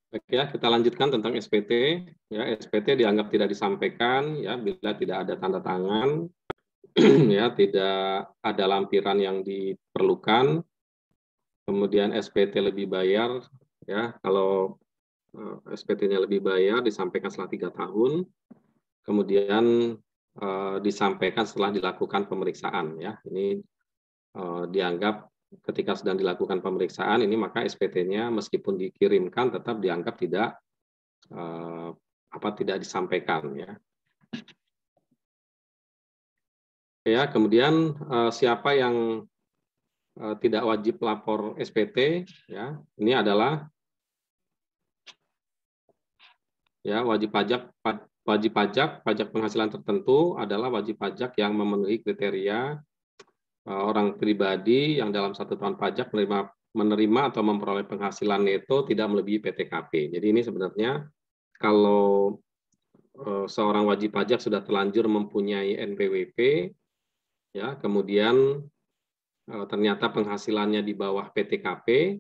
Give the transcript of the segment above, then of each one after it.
Baik ya, kita lanjutkan tentang SPT. Ya, SPT dianggap tidak disampaikan ya bila tidak ada tanda tangan, ya, tidak ada lampiran yang diperlukan. Kemudian SPT lebih bayar, ya, kalau SPT-nya lebih bayar disampaikan setelah 3 tahun. Kemudian disampaikan setelah dilakukan pemeriksaan. Ya, ini dianggap ketika sedang dilakukan pemeriksaan ini maka SPT-nya meskipun dikirimkan tetap dianggap tidak tidak disampaikan ya. Ya, kemudian siapa yang tidak wajib lapor SPT ya. Ini adalah ya wajib pajak penghasilan tertentu adalah wajib pajak yang memenuhi kriteria orang pribadi yang dalam 1 tahun pajak menerima atau memperoleh penghasilan neto tidak melebihi PTKP. Jadi ini sebenarnya kalau seorang wajib pajak sudah terlanjur mempunyai NPWP, ya, kemudian ternyata penghasilannya di bawah PTKP,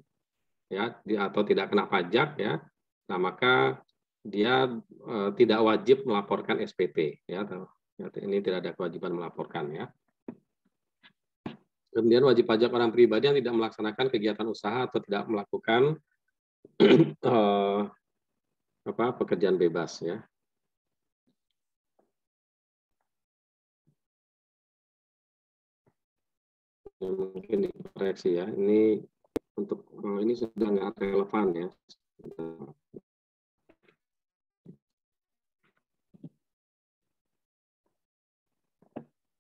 ya, atau tidak kena pajak, ya, nah maka dia tidak wajib melaporkan SPT, ya, ini tidak ada kewajiban melaporkan, ya. Kemudian wajib pajak orang pribadi yang tidak melaksanakan kegiatan usaha atau tidak melakukan pekerjaan bebas, ya. Mungkin dikoreksi ya. Ini untuk ini sudah nggak relevan ya.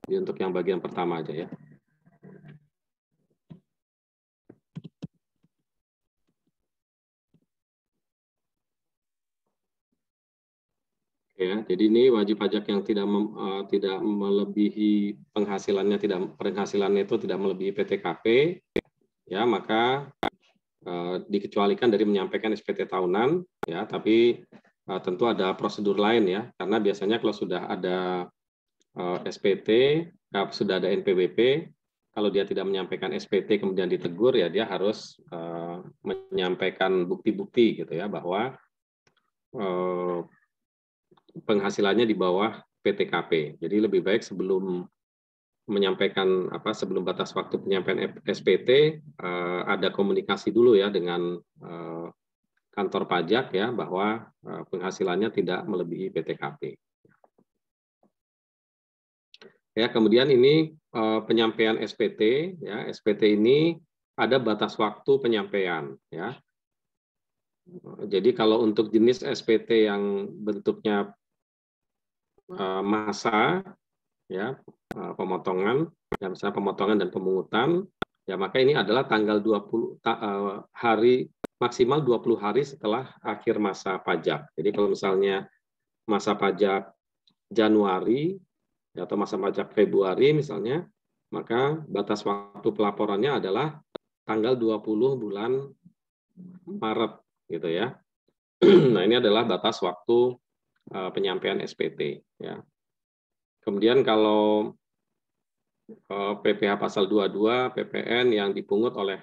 Jadi untuk yang bagian pertama aja ya. Ya, jadi ini wajib pajak yang tidak melebihi penghasilannya itu tidak melebihi PTKP, ya maka dikecualikan dari menyampaikan SPT tahunan, ya. Tapi tentu ada prosedur lain ya, karena biasanya kalau sudah ada SPT, sudah ada NPWP, kalau dia tidak menyampaikan SPT kemudian ditegur ya dia harus menyampaikan bukti-bukti gitu ya bahwa penghasilannya di bawah PTKP. Jadi lebih baik sebelum menyampaikan sebelum batas waktu penyampaian SPT ada komunikasi dulu ya dengan kantor pajak ya bahwa penghasilannya tidak melebihi PTKP. Ya, kemudian ini penyampaian SPT ya, SPT ini ada batas waktu penyampaian ya. Jadi kalau untuk jenis SPT yang bentuknya massa ya, pemotongan, ya misalnya pemotongan dan pemungutan, ya maka ini adalah tanggal 20 hari maksimal 20 hari setelah akhir masa pajak. Jadi kalau misalnya masa pajak Januari ya, atau masa pajak Februari misalnya, maka batas waktu pelaporannya adalah tanggal 20 bulan Maret gitu ya. Nah, ini adalah batas waktu penyampaian SPT ya. Kemudian kalau PPh pasal 22 PPN yang dipungut oleh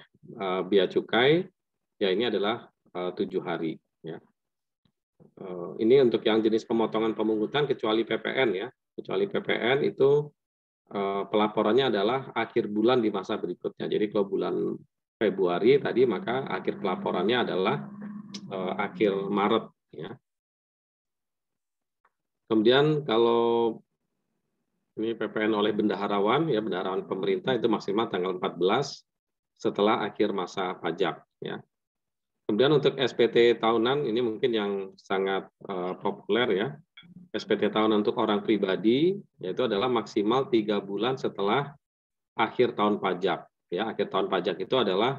bea cukai ya ini adalah 7 hari ya. Ini untuk yang jenis pemotongan pemungutan kecuali PPN ya. Kecuali PPN itu pelaporannya adalah akhir bulan di masa berikutnya. Jadi kalau bulan Februari tadi maka akhir pelaporannya adalah akhir Maret ya. Kemudian kalau ini PPN oleh bendaharawan ya, bendaharawan pemerintah itu maksimal tanggal 14 setelah akhir masa pajak ya. Kemudian untuk SPT tahunan ini mungkin yang sangat populer ya. SPT tahunan untuk orang pribadi yaitu adalah maksimal 3 bulan setelah akhir tahun pajak ya. Akhir tahun pajak itu adalah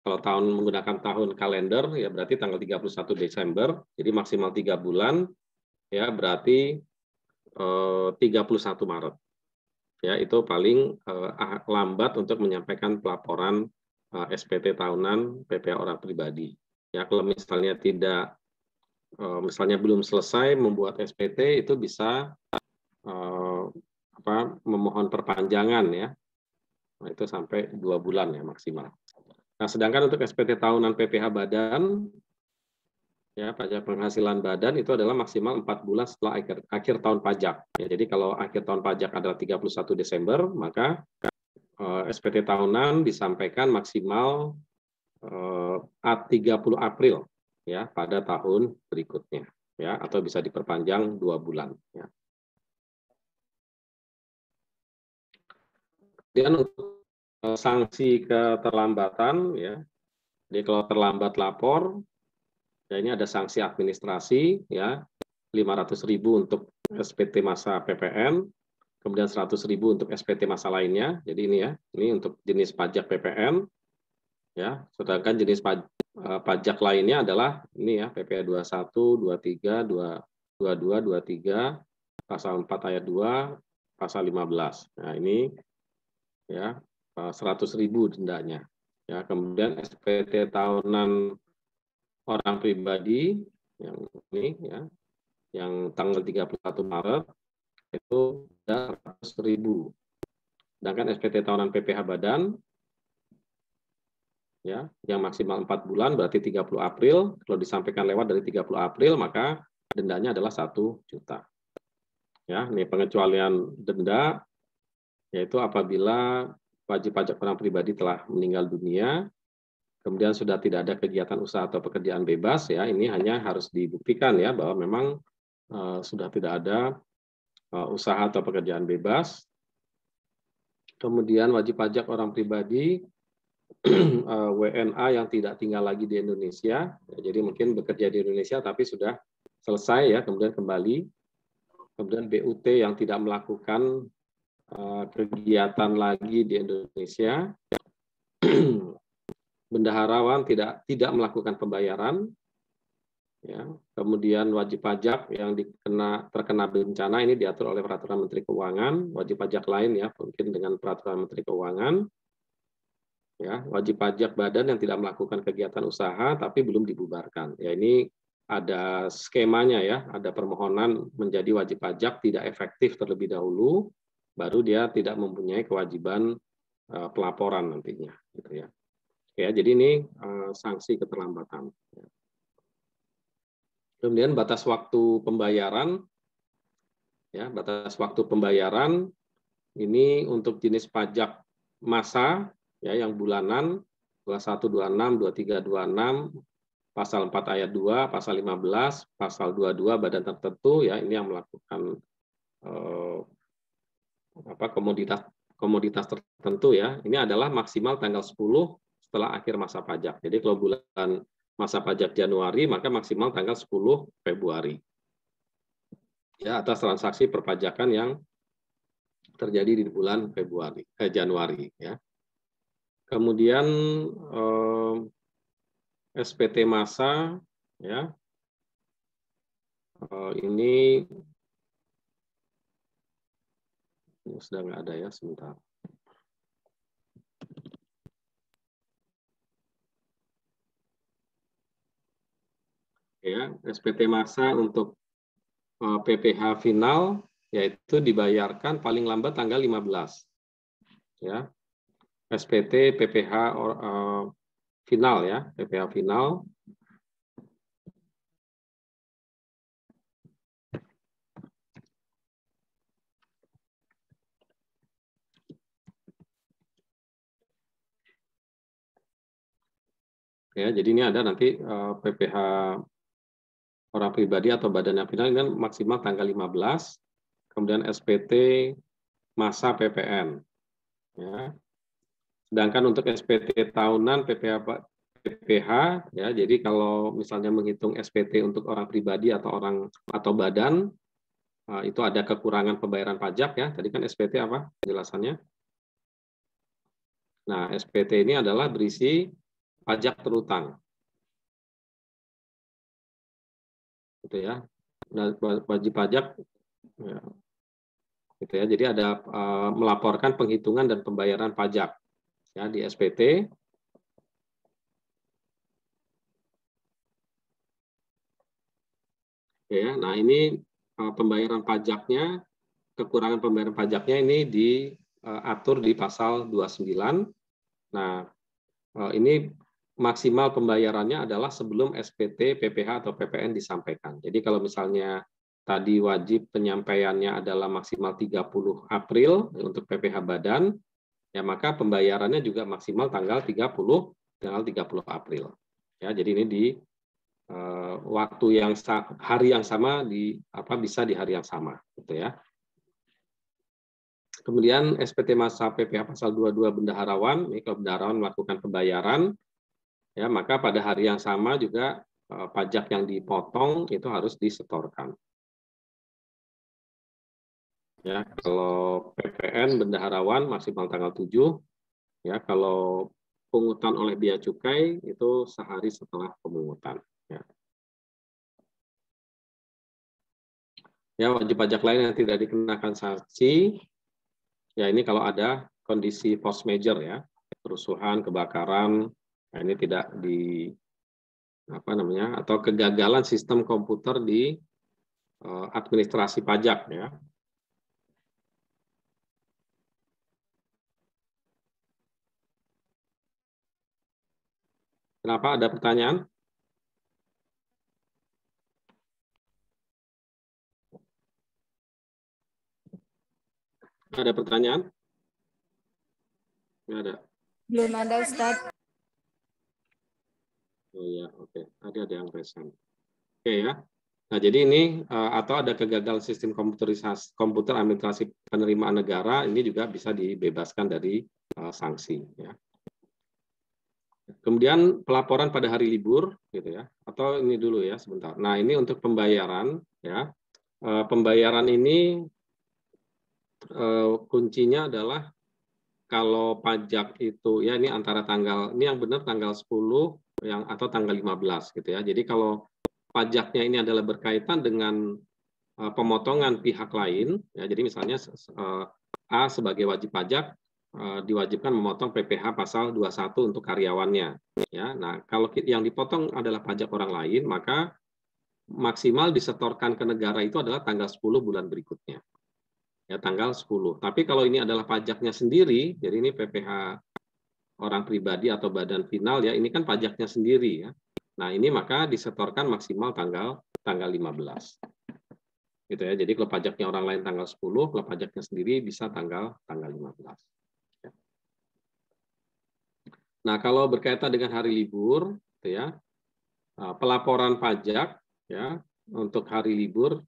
kalau tahun menggunakan tahun kalender ya berarti tanggal 31 Desember. Jadi maksimal 3 bulan ya berarti 31 Maret. Ya, itu paling lambat untuk menyampaikan pelaporan SPT tahunan PPh orang pribadi. Ya, kalau misalnya misalnya belum selesai membuat SPT itu bisa memohon perpanjangan ya. Nah, itu sampai 2 bulan ya maksimal. Nah, sedangkan untuk SPT tahunan PPh badan Ya, pajak penghasilan badan itu adalah maksimal 4 bulan setelah akhir tahun pajak. Ya, jadi kalau akhir tahun pajak adalah 31 Desember, maka SPT tahunan disampaikan maksimal 30 April ya pada tahun berikutnya, ya, atau bisa diperpanjang 2 bulan. Ya. Kemudian untuk sanksi keterlambatan, ya, jadi kalau terlambat lapor, ya ini ada sanksi administrasi, ya, 500.000 untuk SPT masa PPN, kemudian 100.000 untuk SPT masa lainnya. Jadi ini ya, ini untuk jenis pajak PPN, ya. Sedangkan jenis pajak lainnya adalah ini ya, PP 21, 23, 22, 23, pasal 4 ayat 2, pasal 15. Nah ini ya 100.000 dendanya. Ya, kemudian SPT tahunan orang pribadi yang ini ya, yang tanggal 31 Maret itu ada 100.000. Sedangkan SPT tahunan PPh badan ya, yang maksimal 4 bulan berarti 30 April, kalau disampaikan lewat dari 30 April maka dendanya adalah 1 juta. Ya, ini pengecualian denda yaitu apabila wajib pajak orang pribadi telah meninggal dunia, kemudian sudah tidak ada kegiatan usaha atau pekerjaan bebas, ya ini hanya harus dibuktikan ya bahwa memang sudah tidak ada usaha atau pekerjaan bebas. Kemudian wajib pajak orang pribadi WNA yang tidak tinggal lagi di Indonesia, jadi mungkin bekerja di Indonesia tapi sudah selesai ya, kemudian kembali. Kemudian BUT yang tidak melakukan kegiatan lagi di Indonesia, bendaharawan tidak melakukan pembayaran, ya. Kemudian wajib pajak yang terkena bencana ini diatur oleh Peraturan Menteri Keuangan, wajib pajak lain ya mungkin dengan Peraturan Menteri Keuangan, ya. Wajib pajak badan yang tidak melakukan kegiatan usaha tapi belum dibubarkan, ya ini ada skemanya ya, ada permohonan menjadi wajib pajak tidak efektif terlebih dahulu, baru dia tidak mempunyai kewajiban pelaporan nantinya, gitu ya. Ya, jadi ini sanksi keterlambatan. Kemudian batas waktu pembayaran, ya batas waktu pembayaran ini untuk jenis pajak massa ya yang bulanan 21, 26, 23, 26, pasal 4 ayat 2, pasal 15, pasal 22 badan tertentu ya ini yang melakukan komoditas tertentu ya. Ini adalah maksimal tanggal 10 setelah akhir masa pajak. Jadi kalau bulan masa pajak Januari maka maksimal tanggal 10 Februari. Ya, atas transaksi perpajakan yang terjadi di bulan Januari ya. Kemudian SPT massa ya. Ini sudah nggak ada ya, sebentar. Ya, SPT massa untuk PPh final yaitu dibayarkan paling lambat tanggal 15. Ya. SPT PPh final ya, PPh final ya, jadi ini ada nanti PPh orang pribadi atau badan yang final ini maksimal tanggal 15, kemudian SPT masa PPN. Ya. Sedangkan untuk SPT tahunan PPh ya, jadi kalau misalnya menghitung SPT untuk orang pribadi atau badan itu ada kekurangan pembayaran pajak ya. Tadi kan SPT apa penjelasannya? Nah, SPT ini adalah berisi pajak terutang. Gitu ya. Nah, wajib pajak ya, gitu ya. Jadi ada melaporkan penghitungan dan pembayaran pajak ya di SPT. Ya, nah ini pembayaran pajaknya, kekurangan pembayaran pajaknya ini diatur di pasal 29. Nah, ini maksimal pembayarannya adalah sebelum SPT, PPh atau PPN disampaikan. Jadi kalau misalnya tadi wajib penyampaiannya adalah maksimal 30 April untuk PPh badan, ya maka pembayarannya juga maksimal tanggal 30 April. Ya, jadi ini di waktu yang hari yang sama bisa di hari yang sama, gitu ya. Kemudian SPT masa PPh pasal 22 bendaharawan, ini kalau bendaharawan melakukan pembayaran, ya maka pada hari yang sama juga pajak yang dipotong itu harus disetorkan. Ya, kalau PPN bendaharawan maksimal tanggal 7, ya kalau pungutan oleh bea cukai itu sehari setelah pemungutan. Ya, wajib pajak lain yang tidak dikenakan sanksi, ya ini kalau ada kondisi force major ya, kerusuhan, kebakaran, nah ini tidak atau kegagalan sistem komputer di administrasi pajak ya. Kenapa ada pertanyaan? Ada pertanyaan? Nggak ada. Belum ada, Ustadz. Oh iya, oke. Tadi ada yang present. Oke ya. Nah, jadi ini atau ada kegagalan sistem komputer administrasi penerimaan negara, ini juga bisa dibebaskan dari sanksi ya. Kemudian pelaporan pada hari libur gitu ya. Atau ini dulu ya sebentar. Nah, ini untuk pembayaran ya. Pembayaran ini kuncinya adalah kalau pajak itu ya ini antara ini yang benar tanggal 10 atau tanggal 15 gitu ya. Jadi kalau pajaknya ini adalah berkaitan dengan pemotongan pihak lain ya. Jadi misalnya A sebagai wajib pajak diwajibkan memotong PPh pasal 21 untuk karyawannya ya. Nah, kalau yang dipotong adalah pajak orang lain, maka maksimal disetorkan ke negara itu adalah tanggal 10 bulan berikutnya. Ya, tanggal 10. Tapi kalau ini adalah pajaknya sendiri, jadi ini PPh orang pribadi atau badan final ya, ini kan pajaknya sendiri ya. Nah, ini maka disetorkan maksimal tanggal 15. Gitu ya. Jadi kalau pajaknya orang lain tanggal 10, kalau pajaknya sendiri bisa tanggal 15. Ya. Nah, kalau berkaitan dengan hari libur, gitu ya, pelaporan pajak ya untuk hari libur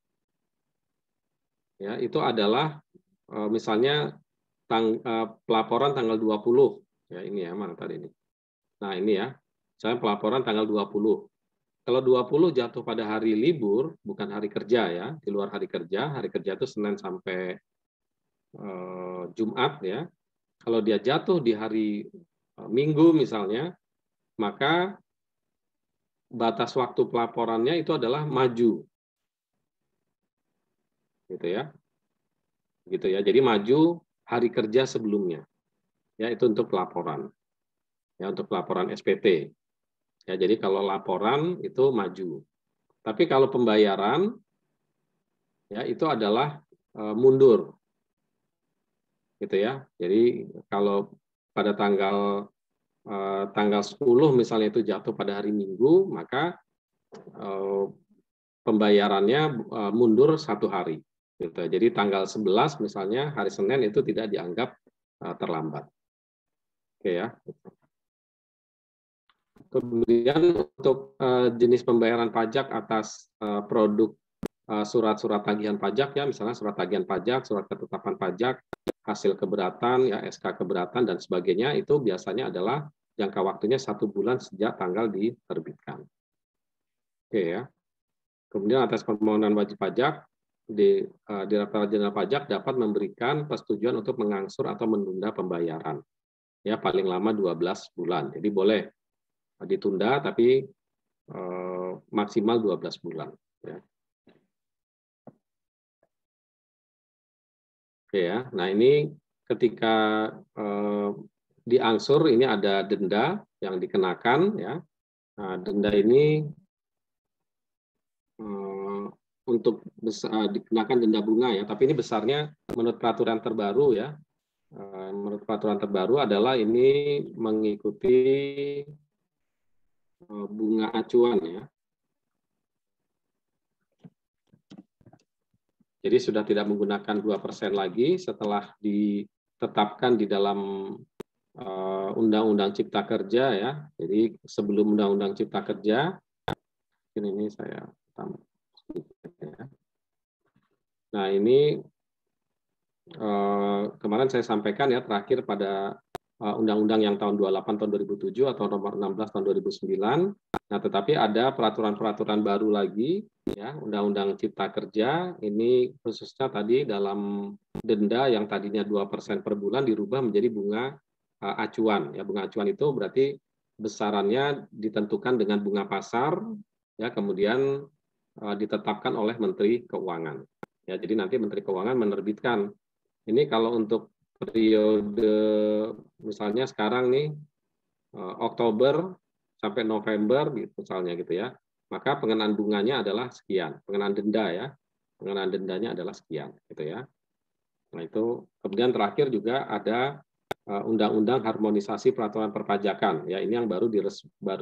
ya itu adalah misalnya pelaporan tanggal 20 ya ini ya mana tadi ini. Nah, ini ya. Saya pelaporan tanggal 20. Kalau 20 jatuh pada hari libur, bukan hari kerja ya, di luar hari kerja itu Senin sampai Jumat ya. Kalau dia jatuh di hari Minggu misalnya, maka batas waktu pelaporannya itu adalah maju. Gitu ya. Gitu ya. Jadi maju hari kerja sebelumnya. Ya, itu untuk pelaporan. Ya, untuk pelaporan SPT. Ya, jadi kalau laporan itu maju. Tapi kalau pembayaran ya itu adalah mundur. Gitu ya. Jadi kalau pada tanggal 10 misalnya itu jatuh pada hari Minggu, maka pembayarannya mundur 1 hari. Gitu. Jadi tanggal 11 misalnya hari Senin itu tidak dianggap terlambat. Oke ya. Kemudian untuk jenis pembayaran pajak atas produk surat-surat tagihan pajak ya, misalnya surat tagihan pajak, surat ketetapan pajak, hasil keberatan, ya SK keberatan dan sebagainya itu biasanya adalah jangka waktunya 1 bulan sejak tanggal diterbitkan. Oke ya. Kemudian atas permohonan wajib pajak, Direktorat Jenderal Pajak dapat memberikan persetujuan untuk mengangsur atau menunda pembayaran. Ya, paling lama 12 bulan. Jadi boleh ditunda tapi maksimal 12 bulan. Ya. Oke ya. Nah ini ketika diangsur ini ada denda yang dikenakan ya. Nah, denda ini untuk dikenakan denda bunga ya, tapi ini besarnya menurut peraturan terbaru ya. Menurut peraturan terbaru adalah ini mengikuti bunga acuan ya. Jadi sudah tidak menggunakan 2% lagi setelah ditetapkan di dalam Undang-Undang Cipta Kerja ya. Jadi sebelum Undang-Undang Cipta Kerja, ini saya tambah sedikit ya. Nah ini kemarin saya sampaikan ya terakhir pada undang-undang yang tahun 28 tahun 2007 atau nomor 16 tahun 2009. Nah, tetapi ada peraturan-peraturan baru lagi ya, Undang-Undang Cipta Kerja ini khususnya tadi dalam denda yang tadinya 2% per bulan dirubah menjadi bunga acuan. Ya, bunga acuan itu berarti besarannya ditentukan dengan bunga pasar ya, kemudian ditetapkan oleh Menteri Keuangan. Ya, jadi nanti Menteri Keuangan menerbitkan. Ini kalau untuk periode misalnya sekarang nih Oktober sampai November misalnya gitu ya, maka pengenaan bunganya adalah sekian, pengenaan denda ya, pengenaan dendanya adalah sekian gitu ya. Nah itu kemudian terakhir juga ada Undang-Undang Harmonisasi Peraturan Perpajakan ya, ini yang baru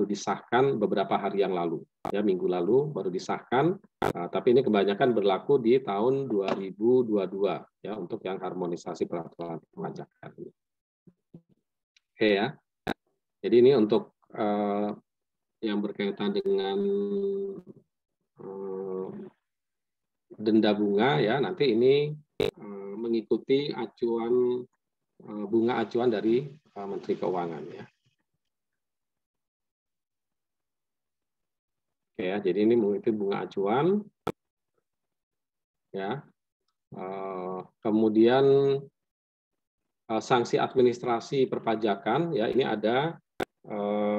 disahkan beberapa hari yang lalu ya, minggu lalu baru disahkan, tapi ini kebanyakan berlaku di tahun 2022 ya untuk yang harmonisasi peraturan perpajakan. Oke ya, jadi ini untuk yang berkaitan dengan denda bunga ya, nanti ini mengikuti acuan bunga acuan dari Menteri Keuangan ya. Oke ya, jadi ini mengikuti bunga acuan ya. Kemudian sanksi administrasi perpajakan ya, ini ada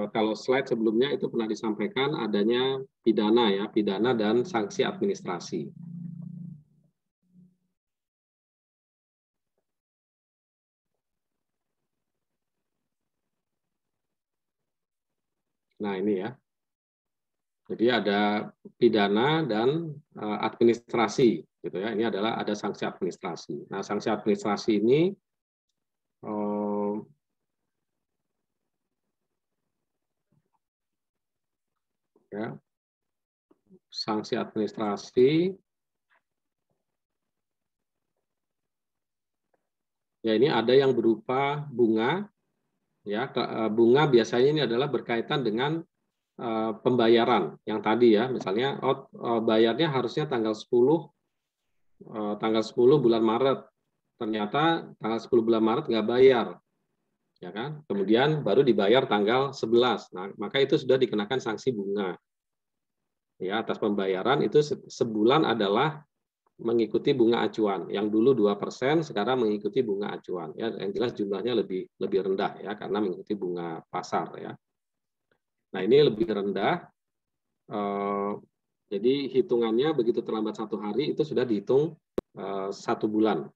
kalau slide sebelumnya itu pernah disampaikan adanya pidana ya, pidana dan sanksi administrasi. Nah ini ya, jadi ada pidana dan administrasi, gitu ya. Ini adalah ada sanksi administrasi. Nah sanksi administrasi ini ya, sanksi administrasi ya ini ada yang berupa bunga, ya bunga biasanya ini adalah berkaitan dengan pembayaran yang tadi ya, misalnya bayarnya harusnya tanggal 10 bulan Maret, ternyata tanggal 10 bulan Maret nggak bayar, ya kan? Kemudian baru dibayar tanggal 11. Nah, maka itu sudah dikenakan sanksi bunga. Ya, atas pembayaran itu sebulan adalah mengikuti bunga acuan. Yang dulu 2%, sekarang mengikuti bunga acuan. Ya, yang jelas jumlahnya lebih rendah ya karena mengikuti bunga pasar ya. Nah, ini lebih rendah. Jadi hitungannya begitu terlambat 1 hari itu sudah dihitung 1 bulan,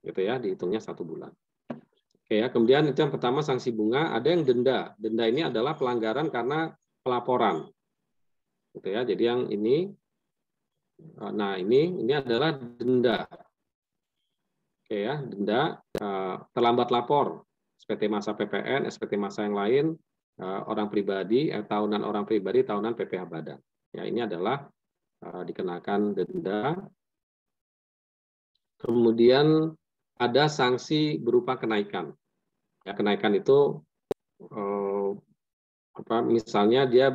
gitu ya, dihitungnya 1 bulan. Oke ya, kemudian itu yang pertama sanksi bunga, ada yang denda. Denda ini adalah pelanggaran karena pelaporan, gitu ya. Jadi yang ini, nah ini adalah denda. Oke ya, denda terlambat lapor, SPT masa PPN, SPT masa yang lain, orang pribadi, tahunan orang pribadi, tahunan PPh badan. Ya ini adalah dikenakan denda. Kemudian ada sanksi berupa kenaikan. Ya, kenaikan itu misalnya dia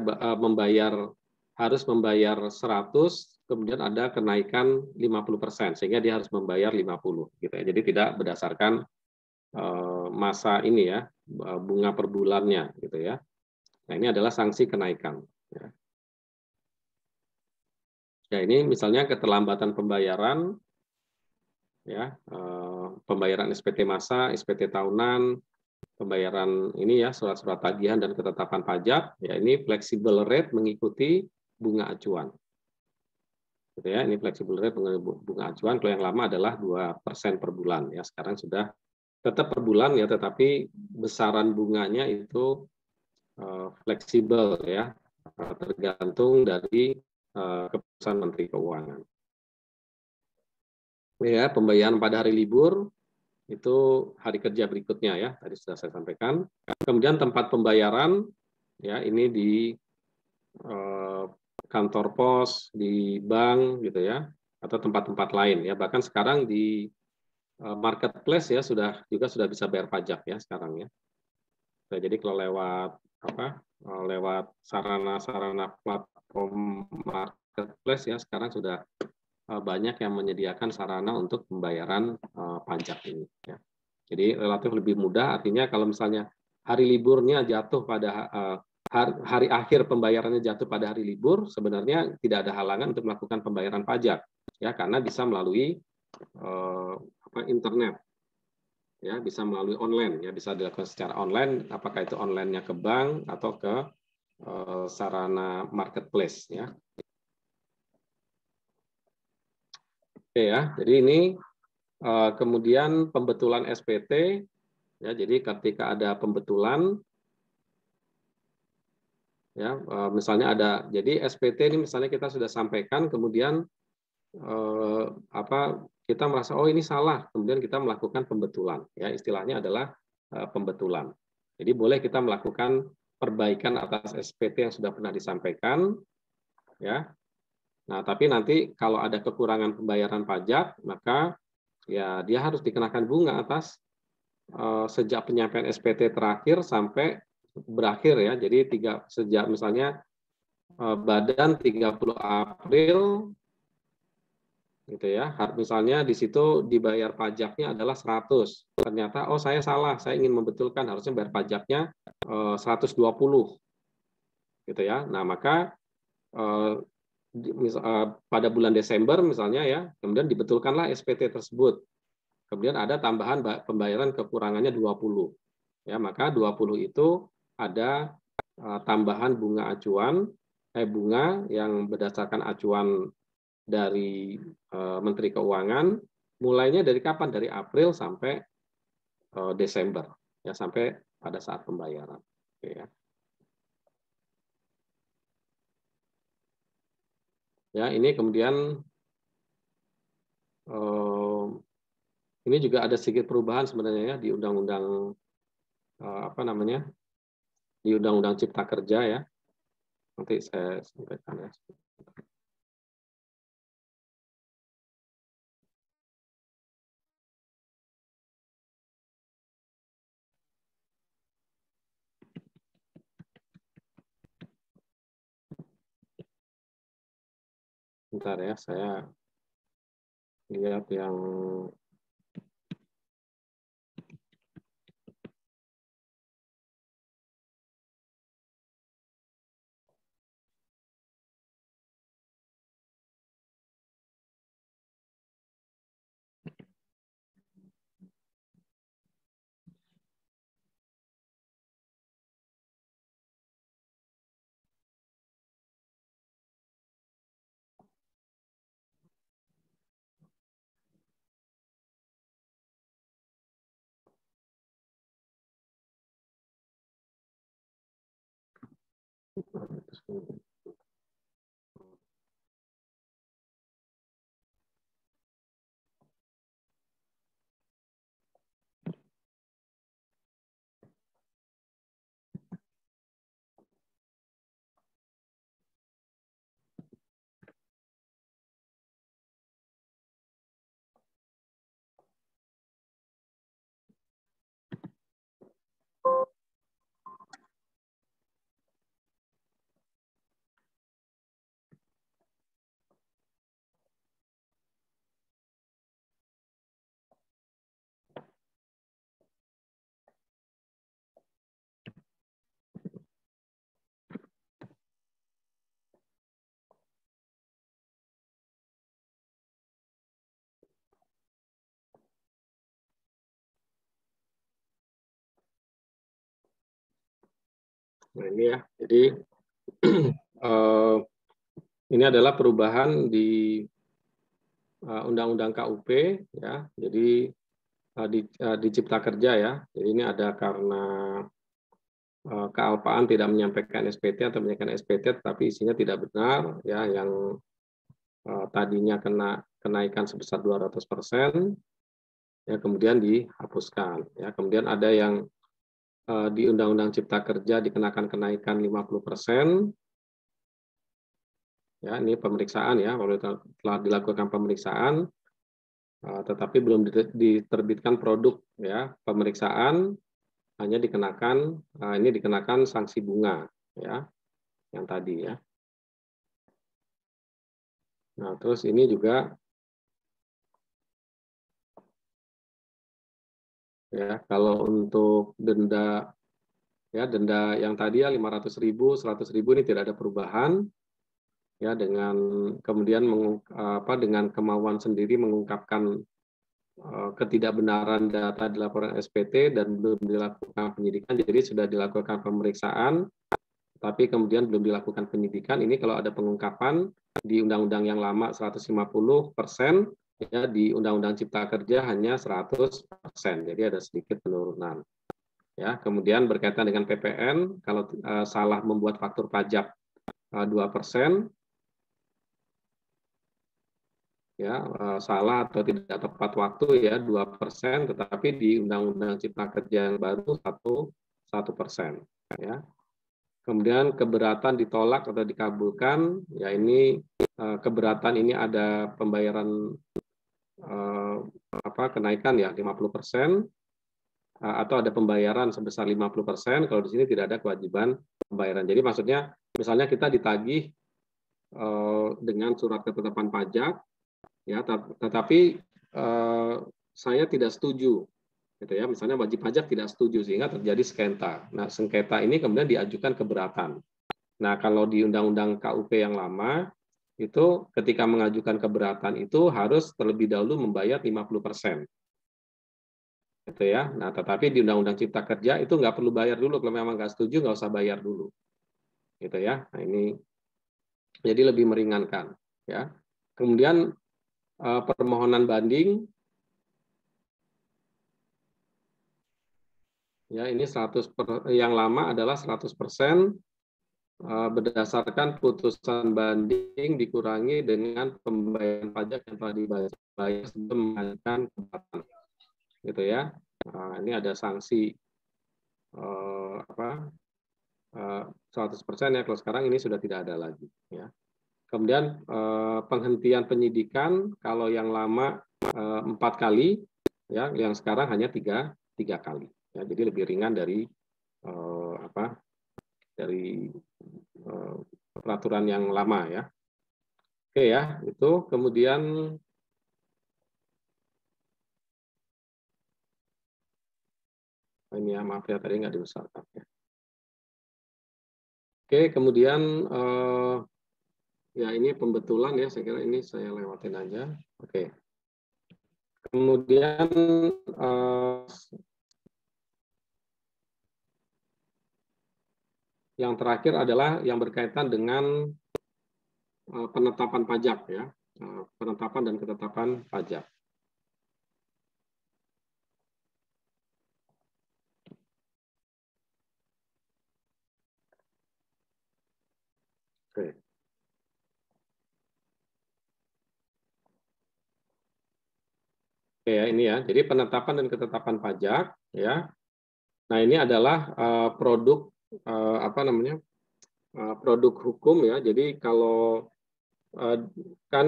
harus membayar 100, kemudian ada kenaikan 50%, sehingga dia harus membayar 50 gitu ya. Jadi tidak berdasarkan masa ini ya, bunga per bulannya gitu ya. Nah, ini adalah sanksi kenaikan ya. Ya, ini misalnya keterlambatan pembayaran ya, pembayaran SPT masa, SPT tahunan, pembayaran ini ya, surat-surat tagihan dan ketetapan pajak, ya ini flexible rate mengikuti bunga acuan. Gitu ya, ini flexible rate bunga acuan, kalau yang lama adalah 2% per bulan ya, sekarang sudah tetap per bulan ya, tetapi besaran bunganya itu fleksibel ya, tergantung dari keputusan Menteri Keuangan. Ya, pembayaran pada hari libur itu hari kerja berikutnya ya, tadi sudah saya sampaikan. Kemudian tempat pembayaran ya ini kantor pos, di bank gitu ya, atau tempat-tempat lain ya. Bahkan sekarang di marketplace ya sudah bisa bayar pajak ya sekarang ya. Jadi kalau lewat sarana-sarana platform marketplace ya sekarang sudah banyak yang menyediakan sarana untuk pembayaran pajak ini ya. Jadi relatif lebih mudah, artinya kalau misalnya hari liburnya jatuh pada hari akhir pembayarannya jatuh pada hari libur, sebenarnya tidak ada halangan untuk melakukan pembayaran pajak ya, karena bisa melalui internet ya, bisa melalui online ya, bisa dilakukan secara online, apakah itu online-nya ke bank atau ke sarana marketplace ya. Oke ya, jadi ini kemudian pembetulan SPT ya, jadi ketika ada pembetulan ya, misalnya ada, jadi SPT ini misalnya kita sudah sampaikan, kemudian kita merasa oh ini salah, kemudian kita melakukan pembetulan ya, istilahnya adalah pembetulan. Jadi boleh kita melakukan perbaikan atas SPT yang sudah pernah disampaikan ya. Nah, tapi nanti kalau ada kekurangan pembayaran pajak, maka ya dia harus dikenakan bunga atas sejak penyampaian SPT terakhir sampai berakhir ya. Jadi sejak misalnya badan 30 April gitu ya. Misalnya di situ dibayar pajaknya adalah 100. Ternyata oh saya salah, saya ingin membetulkan harusnya bayar pajaknya 120 gitu ya. Nah, maka pada bulan Desember misalnya ya, kemudian dibetulkanlah SPT tersebut. Kemudian ada tambahan pembayaran kekurangannya 20. Ya, maka 20 itu ada tambahan bunga acuan bunga yang berdasarkan acuan dari Menteri Keuangan, mulainya dari kapan? Dari April sampai Desember, ya, sampai pada saat pembayaran. Oke, ya. Ya, ini kemudian ini juga ada sedikit perubahan sebenarnya ya di Undang-Undang di Undang-Undang Cipta Kerja ya. Nanti saya sampaikan ya. Bentar ya, saya lihat yang nah ini ya. Jadi ini adalah perubahan di Undang-Undang KUP ya. Jadi di Cipta Kerja ya. Jadi ini ada karena kealpaan tidak menyampaikan SPT atau menyampaikan SPT tetapi isinya tidak benar ya, yang tadinya kenaikan sebesar 200% ya kemudian dihapuskan ya. Kemudian ada yang di Undang-Undang Cipta Kerja dikenakan kenaikan 50%, Ya, ini pemeriksaan ya, telah dilakukan pemeriksaan, tetapi belum diterbitkan produk ya. Pemeriksaan hanya dikenakan ini dikenakan sanksi bunga ya, yang tadi ya. Nah, terus ini juga ya, kalau untuk denda ya, denda yang tadi ya 500.000, 100.000 ini tidak ada perubahan ya, dengan kemudian dengan kemauan sendiri mengungkapkan ketidakbenaran data di laporan SPT dan belum dilakukan penyidikan, jadi sudah dilakukan pemeriksaan tapi kemudian belum dilakukan penyidikan. Ini kalau ada pengungkapan di undang-undang yang lama 150%, ya di Undang-Undang Cipta Kerja hanya 100%. Jadi ada sedikit penurunan. Ya, kemudian berkaitan dengan PPN, kalau salah membuat faktur pajak 2%, ya salah atau tidak tepat waktu ya 2%, tetapi di Undang-Undang Cipta Kerja yang baru 1%. Ya. Kemudian keberatan ditolak atau dikabulkan, ya ini keberatan ini ada pembayaran kenaikan ya 50%, atau ada pembayaran sebesar 50%. Kalau di sini tidak ada kewajiban pembayaran. Jadi maksudnya misalnya kita ditagih dengan surat ketetapan pajak, ya, tetapi saya tidak setuju. Gitu ya, misalnya wajib pajak tidak setuju sehingga terjadi sengketa. Nah, sengketa ini kemudian diajukan keberatan. Nah, kalau di Undang-Undang KUP yang lama itu ketika mengajukan keberatan itu harus terlebih dahulu membayar 50%. Gitu ya. Nah, tetapi di Undang-Undang Cipta Kerja itu nggak perlu bayar dulu, kalau memang nggak setuju nggak usah bayar dulu. Gitu ya. Nah, ini jadi lebih meringankan. Ya. Kemudian permohonan banding. Ya, ini yang lama adalah 100% berdasarkan putusan banding dikurangi dengan pembayaran pajak yang telah dibayar sebelum mengajukan keberatan. Gitu ya. Nah, ini ada sanksi 100% ya, kalau sekarang ini sudah tidak ada lagi. Ya. Kemudian penghentian penyidikan, kalau yang lama 4 kali, ya, yang sekarang hanya 3 kali. Ya, jadi lebih ringan dari peraturan yang lama ya. Oke ya, itu kemudian ini ya, maaf ya tadi nggak dibesarkan ya. Oke, kemudian ya ini pembetulan ya, saya kira ini saya lewatin aja. Oke. Kemudian yang terakhir adalah yang berkaitan dengan penetapan pajak ya, penetapan dan ketetapan pajak. Oke. Oke ya, ini ya. Jadi penetapan dan ketetapan pajak ya. Nah, ini adalah produk produk hukum ya. Jadi kalau kan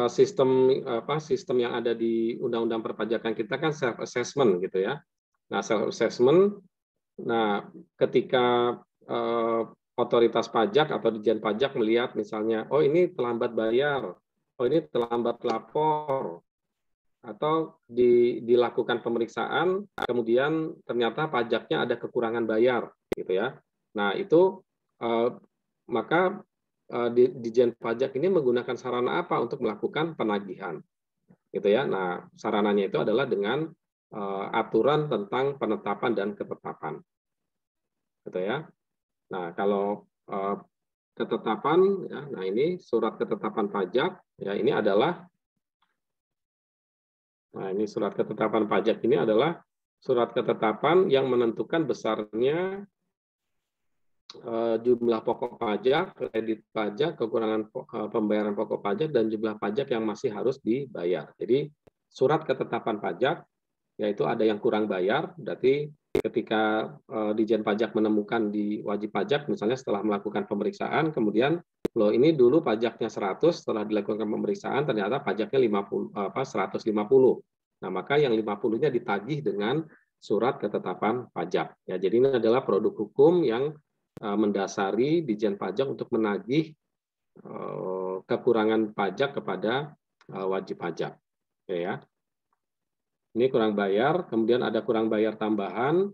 sistem yang ada di Undang-Undang Perpajakan kita kan self assessment gitu ya. Nah, self assessment. Nah, ketika otoritas pajak atau Ditjen Pajak melihat misalnya, oh ini terlambat bayar, oh ini terlambat lapor, atau dilakukan pemeriksaan, kemudian ternyata pajaknya ada kekurangan bayar, gitu ya. Nah itu maka Ditjen Pajak ini menggunakan sarana apa untuk melakukan penagihan, gitu ya. Nah sarananya itu adalah dengan aturan tentang penetapan dan ketetapan, gitu ya. Nah kalau ketetapan, ya, nah ini surat ketetapan pajak, ya ini adalah Nah, ini surat ketetapan pajak ini adalah surat ketetapan yang menentukan besarnya jumlah pokok pajak, kredit pajak, kekurangan pembayaran pokok pajak, dan jumlah pajak yang masih harus dibayar. Jadi surat ketetapan pajak, yaitu ada yang kurang bayar, berarti ketika Dijen Pajak menemukan di wajib pajak, misalnya setelah melakukan pemeriksaan, kemudian loh ini dulu pajaknya 100, setelah dilakukan pemeriksaan ternyata pajaknya 150. Nah, maka yang 50-nya ditagih dengan surat ketetapan pajak. Ya, jadi ini adalah produk hukum yang mendasari Dijen Pajak untuk menagih kekurangan pajak kepada wajib pajak. Oke, ya. Ini kurang bayar, kemudian ada kurang bayar tambahan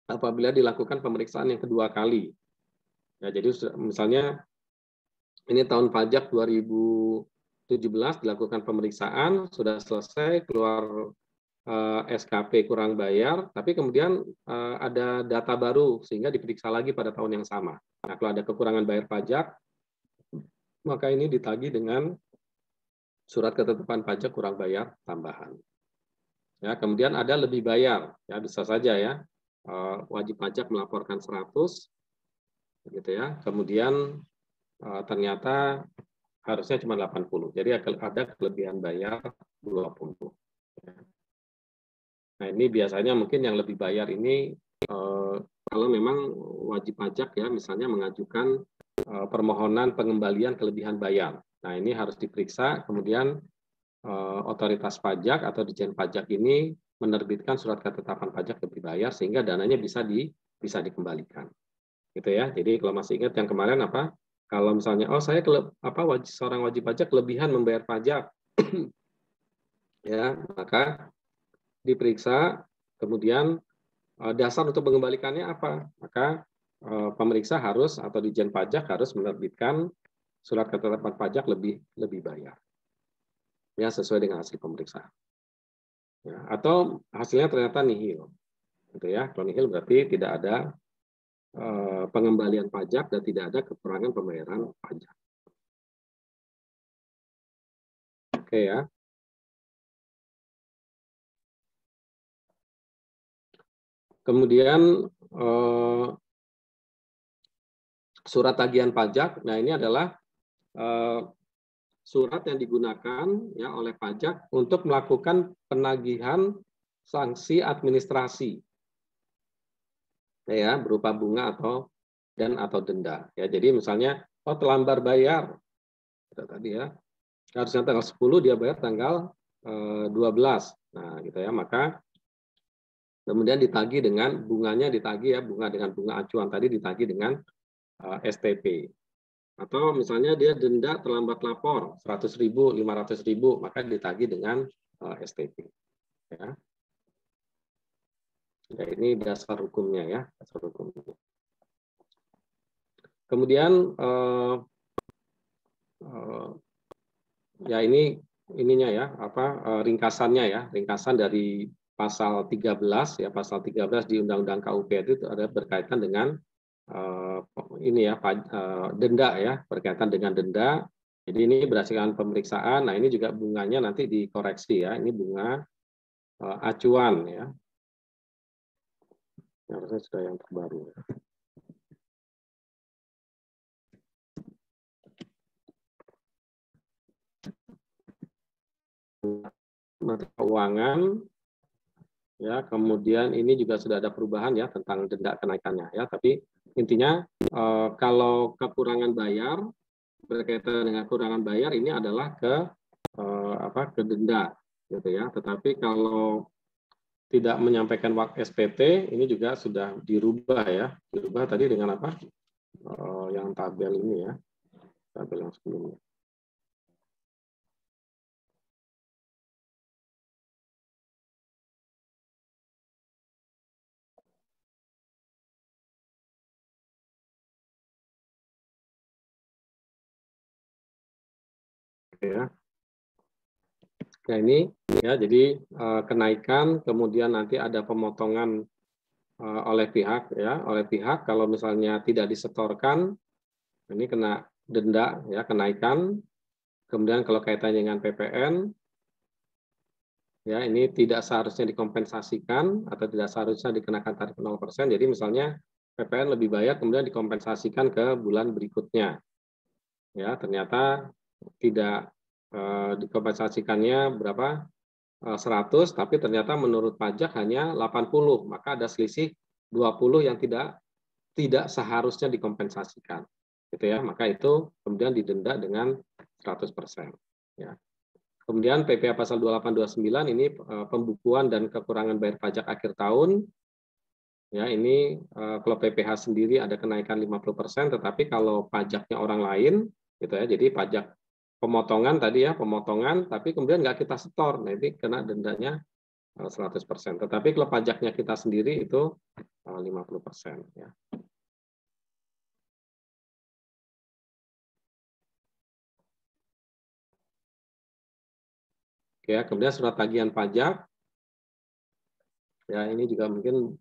apabila dilakukan pemeriksaan yang kedua kali. Ya, jadi misalnya ini tahun pajak 2017 dilakukan pemeriksaan, sudah selesai, keluar SKP kurang bayar, tapi kemudian ada data baru sehingga diperiksa lagi pada tahun yang sama. Nah, kalau ada kekurangan bayar pajak, maka ini ditagih dengan surat ketetapan pajak kurang bayar tambahan. Ya, kemudian ada lebih bayar, ya bisa saja ya wajib pajak melaporkan 100, gitu ya. Kemudian ternyata harusnya cuma 80. Jadi ada kelebihan bayar 20. Nah, ini biasanya mungkin yang lebih bayar ini kalau memang wajib pajak ya misalnya mengajukan permohonan pengembalian kelebihan bayar. Nah, ini harus diperiksa, kemudian otoritas pajak atau Dijen Pajak ini menerbitkan surat ketetapan pajak lebih bayar sehingga dananya bisa dikembalikan. Gitu ya. Jadi kalau masih ingat yang kemarin apa? Kalau misalnya saya seorang wajib pajak kelebihan membayar pajak. Ya, maka diperiksa, kemudian dasar untuk mengembalikannya apa? Maka pemeriksa harus atau Dijen Pajak harus menerbitkan surat ketetapan pajak lebih bayar. Ya, sesuai dengan hasil pemeriksaan. Ya, atau hasilnya ternyata nihil. Gitu ya. Kalau nihil berarti tidak ada pengembalian pajak dan tidak ada kekurangan pembayaran pajak. Oke ya. Kemudian surat tagihan pajak. Nah, ini adalah surat yang digunakan ya oleh pajak untuk melakukan penagihan sanksi administrasi. Ya, berupa bunga atau denda. Ya, jadi misalnya terlambat bayar. Tadi ya. Harusnya tanggal 10 dia bayar tanggal 12. Nah, gitu ya. Maka kemudian ditagih dengan bunganya ditagih ya, bunga dengan bunga acuan tadi ditagih dengan STP. Atau misalnya dia denda terlambat lapor 100.000, 500.000, maka ditagih dengan STP. Ya. Ya, ini dasar hukumnya ya, dasar hukumnya. Kemudian ya ininya ya, ringkasannya ya, ringkasan dari pasal 13 ya, pasal 13 di Undang-Undang KUP itu ada berkaitan dengan ini ya denda ya, berkaitan dengan denda. Jadi ini berdasarkan pemeriksaan. Nah, ini juga bunganya nanti dikoreksi ya. Ini bunga acuan ya. Harusnya sudah yang terbaru. Mata keuangan ya, kemudian ini juga sudah ada perubahan ya tentang denda kenaikannya ya. Tapi intinya kalau kekurangan bayar berkaitan dengan kekurangan bayar ini adalah ke denda gitu ya. Tetapi kalau tidak menyampaikan waktu SPT ini juga sudah dirubah ya. Dirubah tadi dengan apa? Yang tabel ini ya. Tabel yang sebelumnya. Ya. Nah, ini ya jadi kenaikan kemudian nanti ada pemotongan oleh pihak kalau misalnya tidak disetorkan ini kena denda ya, kenaikan. Kemudian kalau kaitannya dengan PPN ya ini tidak seharusnya dikompensasikan atau tidak seharusnya dikenakan tarif 0%. Jadi misalnya PPN lebih banyak kemudian dikompensasikan ke bulan berikutnya. Ya, ternyata tidak dikompensasikannya berapa? 100, tapi ternyata menurut pajak hanya 80, maka ada selisih 20 yang tidak seharusnya dikompensasikan. Gitu ya, maka itu kemudian didenda dengan 100%. Ya. Kemudian PPh pasal 2829 ini pembukuan dan kekurangan bayar pajak akhir tahun. Ya, ini kalau PPh sendiri ada kenaikan 50%, tetapi kalau pajaknya orang lain, gitu ya, jadi pajak pemotongan tadi ya, pemotongan, tapi kemudian nggak kita setor, nah ini kena dendanya 100%. Tetapi kalau pajaknya kita sendiri itu 50%. Ya. Oke, ya, kemudian surat tagihan pajak, ya ini juga mungkin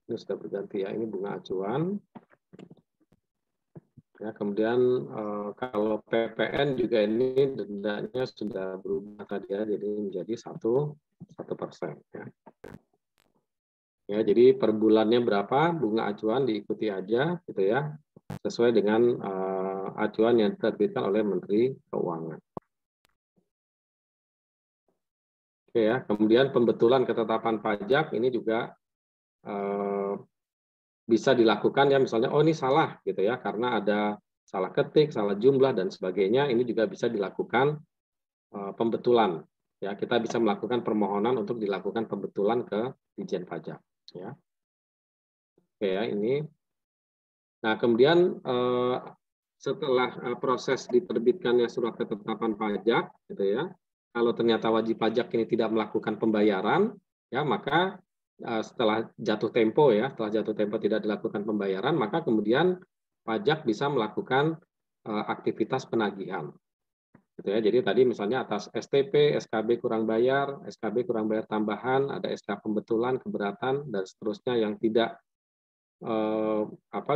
ini sudah berganti ya, ini bunga acuan. Ya, kemudian kalau PPN juga ini dendanya sudah berubah tadi ya, jadi menjadi 1%. Ya. Ya, jadi per bulannya berapa bunga acuan diikuti aja, gitu ya, sesuai dengan acuan yang diterbitkan oleh Menteri Keuangan. Oke ya, kemudian pembetulan ketetapan pajak ini juga bisa dilakukan ya, misalnya oh ini salah gitu ya, karena ada salah ketik, salah jumlah dan sebagainya, ini juga bisa dilakukan pembetulan. Ya, kita bisa melakukan permohonan untuk dilakukan pembetulan ke Ditjen Pajak. Ya, oke ya ini. Nah kemudian setelah proses diterbitkannya surat ketetapan pajak, gitu ya, kalau ternyata wajib pajak ini tidak melakukan pembayaran, ya maka setelah jatuh tempo ya, setelah jatuh tempo tidak dilakukan pembayaran, maka kemudian pajak bisa melakukan aktivitas penagihan. Gitu ya. Jadi tadi misalnya atas STP, SKB kurang bayar, SKB kurang bayar tambahan, ada SK pembetulan, keberatan dan seterusnya yang tidak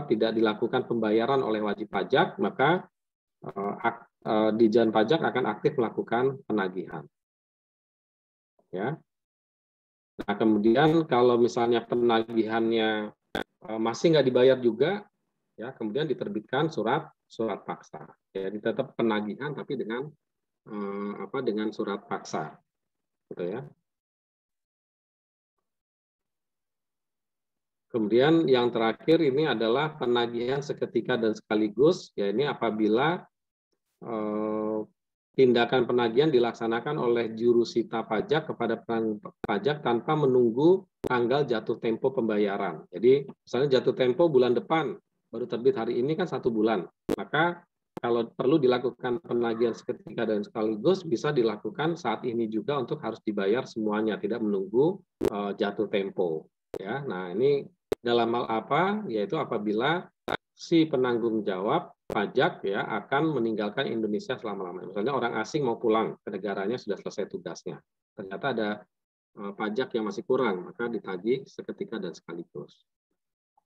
tidak dilakukan pembayaran oleh wajib pajak, maka Ditjen Pajak akan aktif melakukan penagihan. Ya. Nah, kemudian kalau misalnya penagihannya masih nggak dibayar juga, ya kemudian diterbitkan surat paksa. Jadi tetap penagihan tapi dengan dengan surat paksa, gitu ya. Kemudian yang terakhir ini adalah penagihan seketika dan sekaligus, ya ini apabila tindakan penagihan dilaksanakan oleh jurusita pajak kepada penagih pajak tanpa menunggu tanggal jatuh tempo pembayaran. Jadi misalnya jatuh tempo bulan depan, baru terbit hari ini kan 1 bulan. Maka kalau perlu dilakukan penagihan seketika dan sekaligus bisa dilakukan saat ini juga untuk harus dibayar semuanya, tidak menunggu jatuh tempo. Ya, nah ini dalam hal apa? Yaitu apabila si penanggung jawab pajak ya akan meninggalkan Indonesia selama-lamanya. Misalnya orang asing mau pulang ke negaranya sudah selesai tugasnya. Ternyata ada pajak yang masih kurang, maka ditagih seketika dan sekaligus.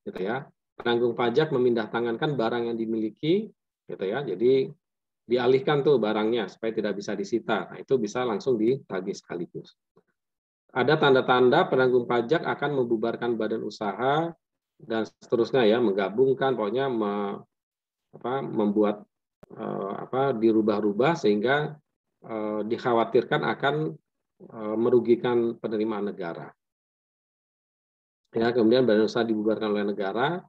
Gitu ya. Penanggung pajak memindahtangankan barang yang dimiliki, gitu ya. Jadi dialihkan tuh barangnya supaya tidak bisa disita. Nah, itu bisa langsung ditagih sekaligus. Ada tanda-tanda penanggung pajak akan membubarkan badan usaha dan seterusnya ya, menggabungkan, pokoknya membuat dirubah-rubah sehingga dikhawatirkan akan merugikan penerimaan negara. Ya, kemudian badan usaha dibubarkan oleh negara,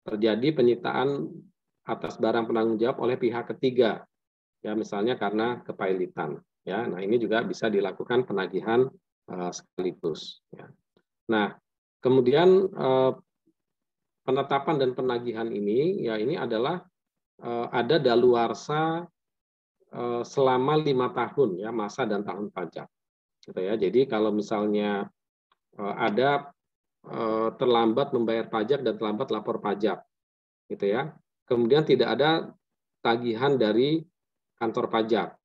terjadi penyitaan atas barang penanggung jawab oleh pihak ketiga, ya misalnya karena kepailitan. Ya, nah ini juga bisa dilakukan penagihan sekaligus. Ya. Nah, kemudian penetapan dan penagihan ini, ya ini adalah ada daluarsa selama 5 tahun ya masa dan tahun pajak. Gitu ya. Jadi kalau misalnya ada terlambat membayar pajak dan terlambat lapor pajak, gitu ya. Kemudian tidak ada tagihan dari kantor pajak.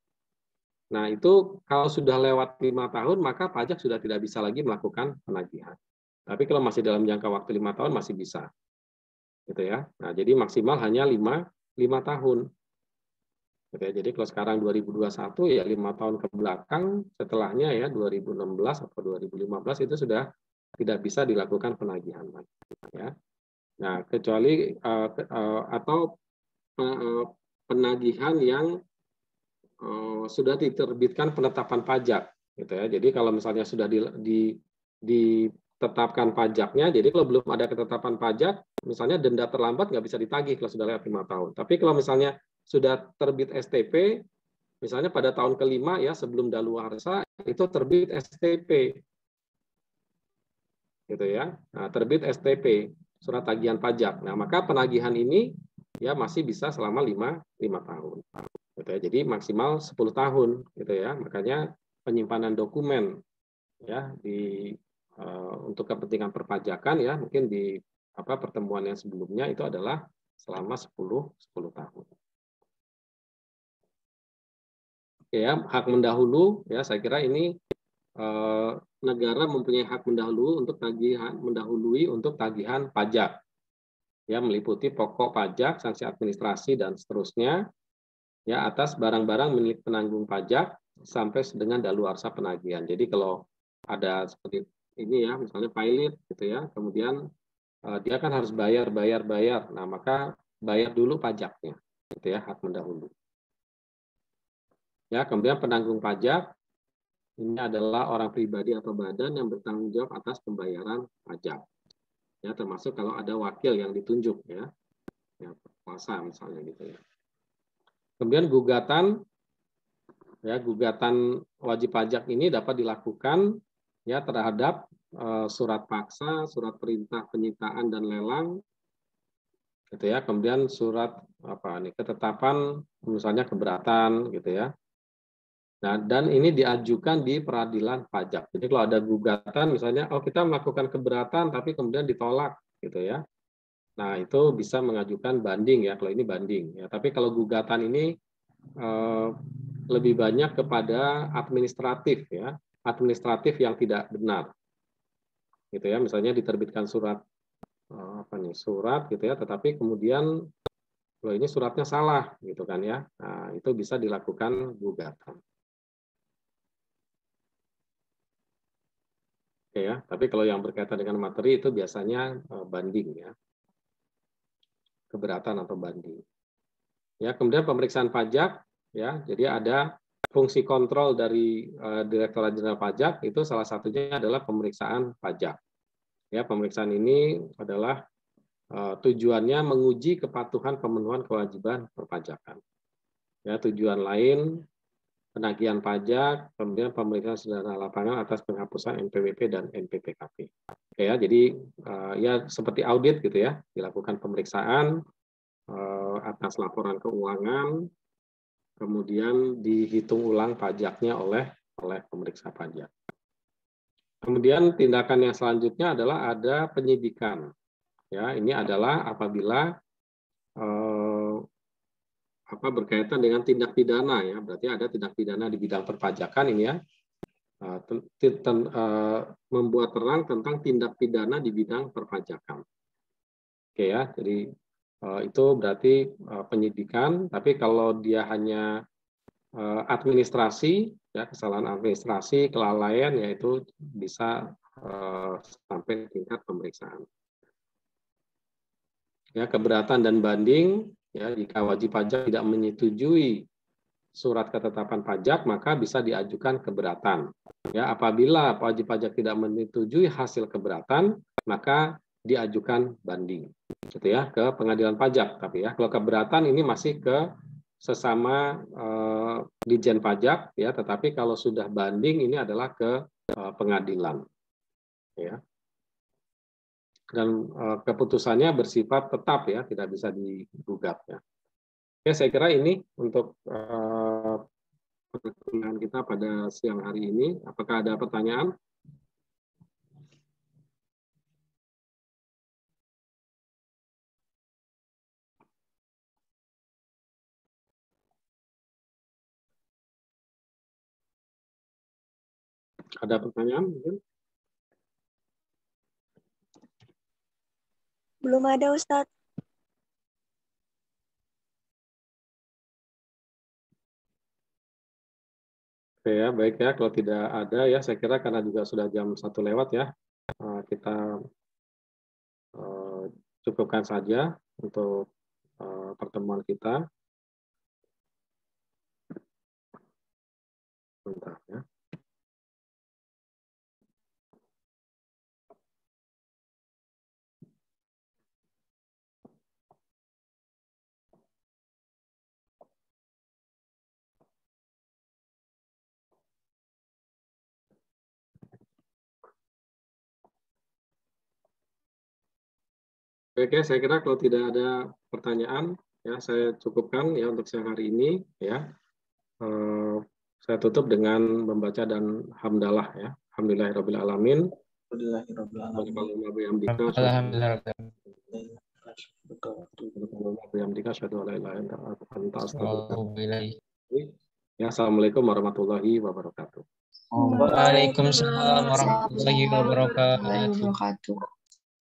Nah itu kalau sudah lewat 5 tahun maka pajak sudah tidak bisa lagi melakukan penagihan. Tapi kalau masih dalam jangka waktu 5 tahun masih bisa, gitu ya. Nah jadi maksimal hanya 5 tahun. Jadi kalau sekarang 2021 ya 5 tahun ke belakang, setelahnya ya 2016 atau 2015 itu sudah tidak bisa dilakukan penagihan lagi. Ya. Nah kecuali atau penagihan yang sudah diterbitkan penetapan pajak, gitu ya. Jadi kalau misalnya sudah ditetapkan pajaknya, jadi kalau belum ada ketetapan pajak, misalnya denda terlambat nggak bisa ditagih kalau sudah lewat 5 tahun. Tapi kalau misalnya sudah terbit STP, misalnya pada tahun kelima ya sebelum daluarsa itu terbit STP, gitu ya. Nah, terbit STP, surat tagihan pajak. Nah, maka penagihan ini ya masih bisa selama 5 tahun. Gitu ya. Jadi maksimal 10 tahun, gitu ya. Makanya penyimpanan dokumen ya untuk kepentingan perpajakan ya mungkin di pertemuan yang sebelumnya itu adalah selama 10 tahun. Oke ya, hak mendahulu ya saya kira ini negara mempunyai hak mendahului untuk tagihan pajak ya meliputi pokok pajak, sanksi administrasi dan seterusnya ya atas barang-barang milik penanggung pajak sampai dengan daluarsa penagihan. Jadi kalau ada seperti ini ya, misalnya pilot gitu ya, kemudian dia kan harus bayar. Nah, maka bayar dulu pajaknya, gitu ya, hak mendahulu. Ya, kemudian penanggung pajak ini adalah orang pribadi atau badan yang bertanggung jawab atas pembayaran pajak. Ya, termasuk kalau ada wakil yang ditunjuk ya kuasa misalnya gitu ya. Kemudian gugatan wajib pajak ini dapat dilakukan ya terhadap surat paksa, surat perintah penyitaan dan lelang, gitu ya. Kemudian surat ketetapan misalnya keberatan, gitu ya. Nah, dan ini diajukan di peradilan pajak. Jadi kalau ada gugatan misalnya, kita melakukan keberatan tapi kemudian ditolak, gitu ya. Nah, itu bisa mengajukan banding ya, kalau ini banding ya. Tapi kalau gugatan ini lebih banyak kepada administratif ya, administratif yang tidak benar. Gitu ya, misalnya diterbitkan surat surat gitu ya, tetapi kemudian loh ini suratnya salah gitu kan ya. Nah, itu bisa dilakukan gugatan. Oke ya, tapi kalau yang berkaitan dengan materi itu biasanya banding ya. Keberatan atau banding. Ya, kemudian pemeriksaan pajak ya. Jadi ada fungsi kontrol dari Direktorat Jenderal Pajak itu salah satunya adalah pemeriksaan pajak. Ya, pemeriksaan ini adalah tujuannya menguji kepatuhan pemenuhan kewajiban perpajakan. Ya, tujuan lain penagihan pajak, kemudian pemeriksaan sederhana lapangan atas penghapusan NPWP dan NPPKP. Oke ya, jadi ya seperti audit gitu ya, dilakukan pemeriksaan atas laporan keuangan, kemudian dihitung ulang pajaknya oleh pemeriksa pajak. Kemudian tindakan yang selanjutnya adalah ada penyidikan. Ya, ini adalah apabila berkaitan dengan tindak pidana ya, berarti ada tindak pidana di bidang perpajakan ini ya, membuat terang tentang tindak pidana di bidang perpajakan. Oke ya, jadi itu berarti penyidikan, tapi kalau dia hanya administrasi ya, kesalahan administrasi, kelalaian yaitu bisa sampai tingkat pemeriksaan. Ya, keberatan dan banding ya, jika wajib pajak tidak menyetujui surat ketetapan pajak maka bisa diajukan keberatan. Ya, apabila wajib pajak tidak menyetujui hasil keberatan maka diajukan banding, gitu ya, ke pengadilan pajak. Tapi ya kalau keberatan ini masih ke sesama Ditjen Pajak ya, tetapi kalau sudah banding ini adalah ke pengadilan. Ya. Dan keputusannya bersifat tetap ya, tidak bisa digugat ya. Oke, saya kira ini untuk perkuliahan kita pada siang hari ini. Apakah ada pertanyaan? Ada pertanyaan mungkin? Belum ada, Ustadz. Oke ya, baik ya. Kalau tidak ada ya, saya kira karena juga sudah jam 1 lewat ya, kita cukupkan saja untuk pertemuan kita. Bentar ya. Oke, saya kira kalau tidak ada pertanyaan, ya saya cukupkan ya untuk siang hari ini. Ya, saya tutup dengan membaca dan hamdalah ya. Alhamdulillahirabbil alamin. Alhamdulillah. Ya, assalamualaikum warahmatullahi wabarakatuh. Waalaikumsalam warahmatullahi wabarakatuh.